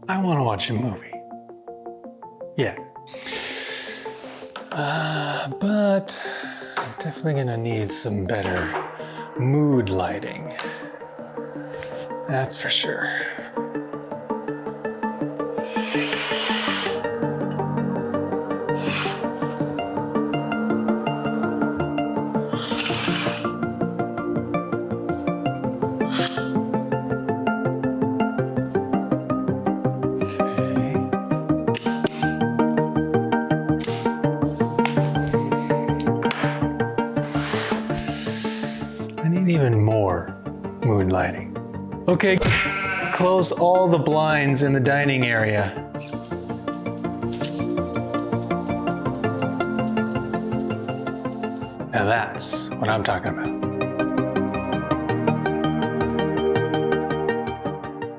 I want to watch a movie. Yeah. But I'm definitely gonna need some better mood lighting. That's for sure. Even more mood lighting. Okay, close all the blinds in the dining area. Now that's what I'm talking about.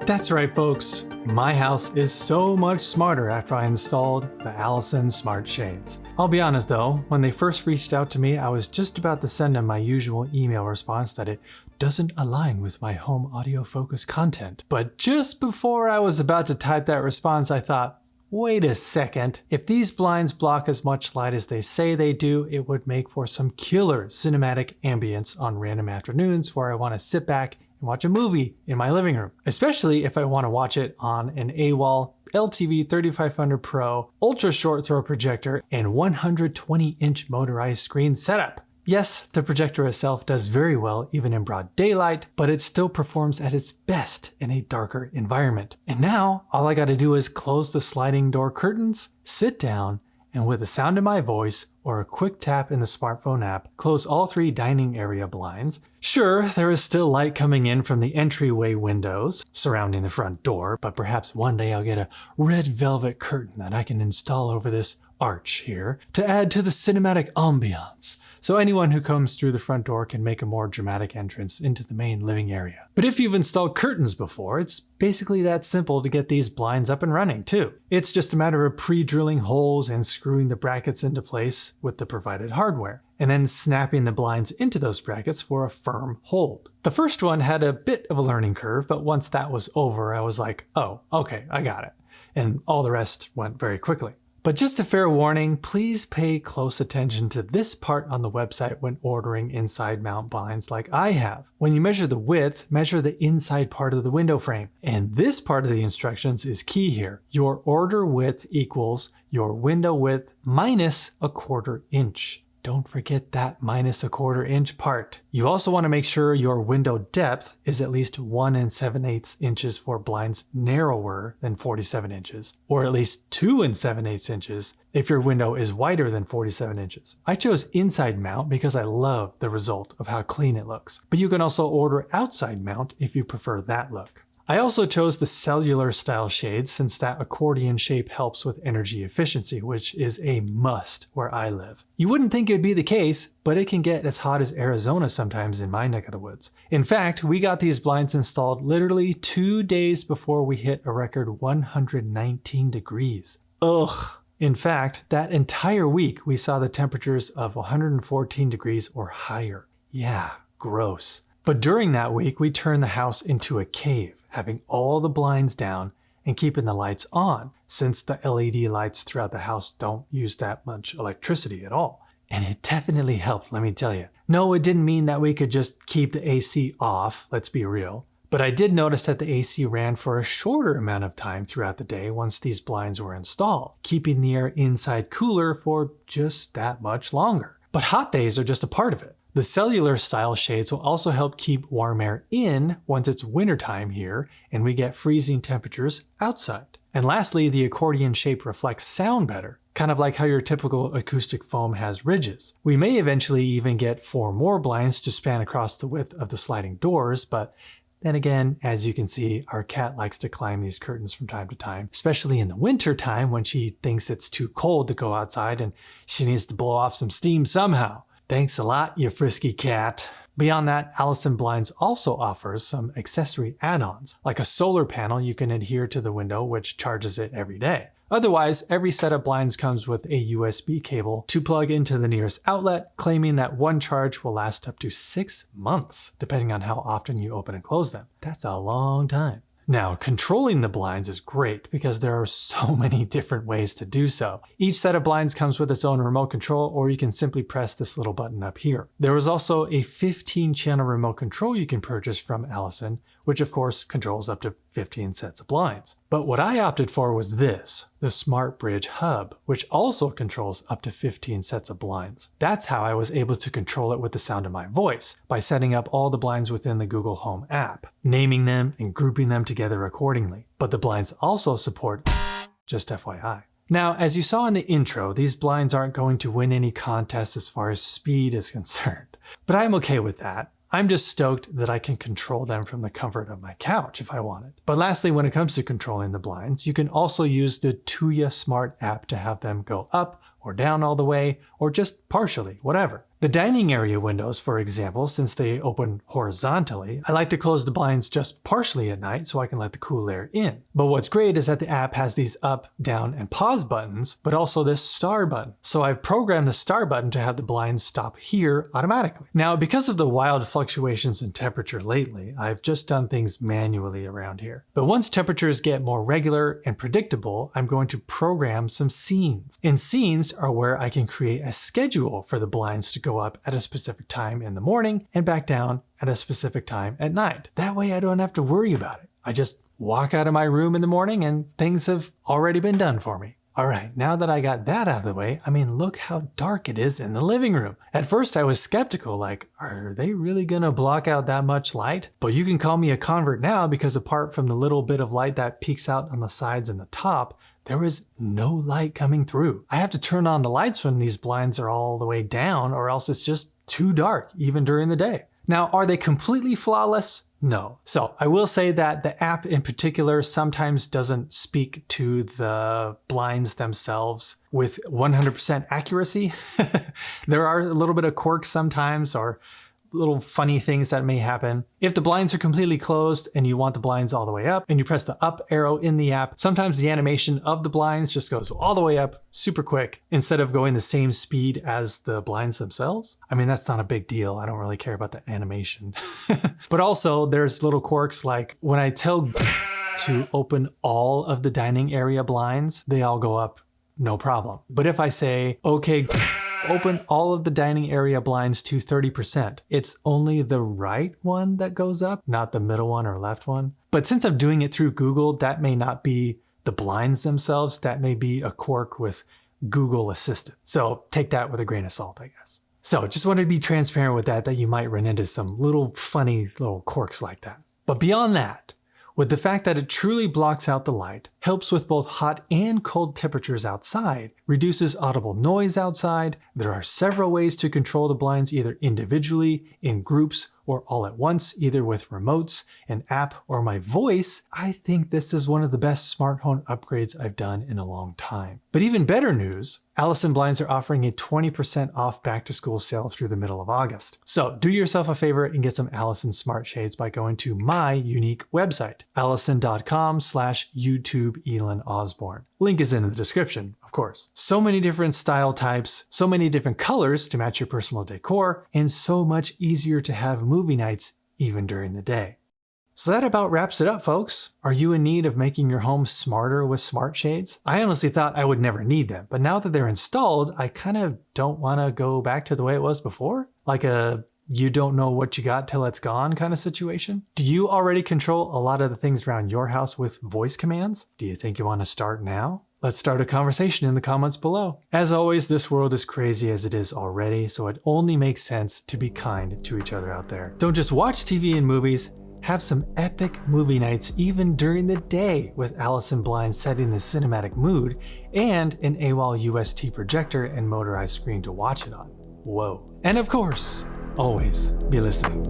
That's right, folks. My house is so much smarter after I installed the Allesin Smart Shades. I'll be honest though, when they first reached out to me, I was just about to send them my usual email response that it doesn't align with my home audio focus content. But just before I was about to type that response, I thought, wait a second. If these blinds block as much light as they say they do, it would make for some killer cinematic ambience on random afternoons where I want to sit back and watch a movie in my living room, especially if I want to watch it on an AWOL LTV 3500 Pro ultra short throw projector and 120-inch motorized screen setup. Yes, the projector itself does very well even in broad daylight, but it still performs at its best in a darker environment. And now all I gotta do is close the sliding door curtains, sit down, and with the sound of my voice or a quick tap in the smartphone app, close all 3 dining area blinds. Sure, there is still light coming in from the entryway windows surrounding the front door, but perhaps one day I'll get a red velvet curtain that I can install over this arch here to add to the cinematic ambiance, so anyone who comes through the front door can make a more dramatic entrance into the main living area. But if you've installed curtains before, it's basically that simple to get these blinds up and running too. It's just a matter of pre-drilling holes and screwing the brackets into place with the provided hardware, and then snapping the blinds into those brackets for a firm hold. The first one had a bit of a learning curve, but once that was over, I was like, oh, okay, I got it. And all the rest went very quickly. But just a fair warning, please pay close attention to this part on the website when ordering inside mount blinds like I have. When you measure the width, measure the inside part of the window frame. And this part of the instructions is key here. Your order width equals your window width minus a 1/4 inch. Don't forget that minus a 1/4 inch part. You also want to make sure your window depth is at least 1 7/8 inches for blinds narrower than 47 inches, or at least 2 7/8 inches if your window is wider than 47 inches. I chose inside mount because I love the result of how clean it looks, but you can also order outside mount if you prefer that look. I also chose the cellular style shades since that accordion shape helps with energy efficiency, which is a must where I live. You wouldn't think it'd be the case, but it can get as hot as Arizona sometimes in my neck of the woods. In fact, we got these blinds installed literally 2 days before we hit a record 119 degrees. Ugh. In fact, that entire week we saw the temperatures of 114 degrees or higher. Yeah, gross. But during that week, we turned the house into a cave, having all the blinds down and keeping the lights on, since the LED lights throughout the house don't use that much electricity at all. And it definitely helped, let me tell you. No, it didn't mean that we could just keep the AC off, let's be real. But I did notice that the AC ran for a shorter amount of time throughout the day once these blinds were installed, keeping the air inside cooler for just that much longer. But hot days are just a part of it. The cellular style shades will also help keep warm air in once it's wintertime here and we get freezing temperatures outside. And lastly, the accordion shape reflects sound better, kind of like how your typical acoustic foam has ridges. We may eventually even get 4 more blinds to span across the width of the sliding doors, but then again, as you can see, our cat likes to climb these curtains from time to time, especially in the winter time when she thinks it's too cold to go outside and she needs to blow off some steam somehow. Thanks a lot, you frisky cat. Beyond that, Allesin Blinds also offers some accessory add-ons, like a solar panel you can adhere to the window which charges it every day. Otherwise, every set of blinds comes with a USB cable to plug into the nearest outlet, claiming that one charge will last up to 6 months, depending on how often you open and close them. That's a long time. Now, controlling the blinds is great because there are so many different ways to do so. Each set of blinds comes with its own remote control, or you can simply press this little button up here. There is also a 15-channel remote control you can purchase from Allesin, which of course controls up to 15 sets of blinds. But what I opted for was this, the Smart Bridge Hub, which also controls up to 15 sets of blinds. That's how I was able to control it with the sound of my voice, by setting up all the blinds within the Google Home app, naming them and grouping them together accordingly. But the blinds also support, just FYI. Now, as you saw in the intro, these blinds aren't going to win any contest as far as speed is concerned. But I'm okay with that. I'm just stoked that I can control them from the comfort of my couch if I wanted. But lastly, when it comes to controlling the blinds, you can also use the Tuya Smart app to have them go up or down all the way, or just partially, whatever. The dining area windows, for example, since they open horizontally, I like to close the blinds just partially at night so I can let the cool air in. But what's great is that the app has these up, down, and pause buttons, but also this star button. So I've programmed the star button to have the blinds stop here automatically. Now, because of the wild fluctuations in temperature lately, I've just done things manually around here. But once temperatures get more regular and predictable, I'm going to program some scenes. And scenes are where I can create a schedule for the blinds to go up at a specific time in the morning and back down at a specific time at night. That way I don't have to worry about it. I just walk out of my room in the morning and things have already been done for me. All right, now that I got that out of the way, I mean, look how dark it is in the living room. At first I was skeptical, like, are they really gonna block out that much light? But you can call me a convert now, because apart from the little bit of light that peeks out on the sides and the top, there is no light coming through. I have to turn on the lights when these blinds are all the way down, or else it's just too dark, even during the day. Now, are they completely flawless? No. So I will say that the app in particular sometimes doesn't speak to the blinds themselves with 100% accuracy. There are a little bit of quirks sometimes, or little funny things that may happen. If the blinds are completely closed and you want the blinds all the way up and you press the up arrow in the app, sometimes the animation of the blinds just goes all the way up super quick instead of going the same speed as the blinds themselves. I mean, that's not a big deal. I don't really care about the animation. But also there's little quirks like when I tell to open all of the dining area blinds, they all go up no problem. But if I say, okay, open all of the dining area blinds to 30%. It's only the right one that goes up, not the middle one or left one. But since I'm doing it through Google, that may not be the blinds themselves. That may be a quirk with Google Assistant. So take that with a grain of salt, I guess. So just wanted to be transparent with that you might run into some little funny little quirks like that. But beyond that, with the fact that it truly blocks out the light, helps with both hot and cold temperatures outside, reduces audible noise outside, there are several ways to control the blinds either individually, in groups, or all at once, either with remotes, an app, or my voice, I think this is one of the best smart home upgrades I've done in a long time. But even better news, Allesin blinds are offering a 20% off back to school sale through the middle of August. So do yourself a favor and get some Allesin Smart Shades by going to my unique website, allesin.com/YouTube Ealan Osborne. Link is in the description, of course. So many different style types, so many different colors to match your personal decor, and so much easier to have movie nights even during the day. So that about wraps it up, folks. Are you in need of making your home smarter with smart shades? I honestly thought I would never need them, but now that they're installed, I kind of don't want to go back to the way it was before. Like a you don't know what you got till it's gone kind of situation. Do you already control a lot of the things around your house with voice commands? Do you think you want to start now? Let's start a conversation in the comments below. As always, this world is crazy as it is already, so it only makes sense to be kind to each other out there. Don't just watch TV and movies, have some epic movie nights even during the day with Allesin blinds setting the cinematic mood and an AWOL UST projector and motorized screen to watch it on. Whoa. And of course, always be listening.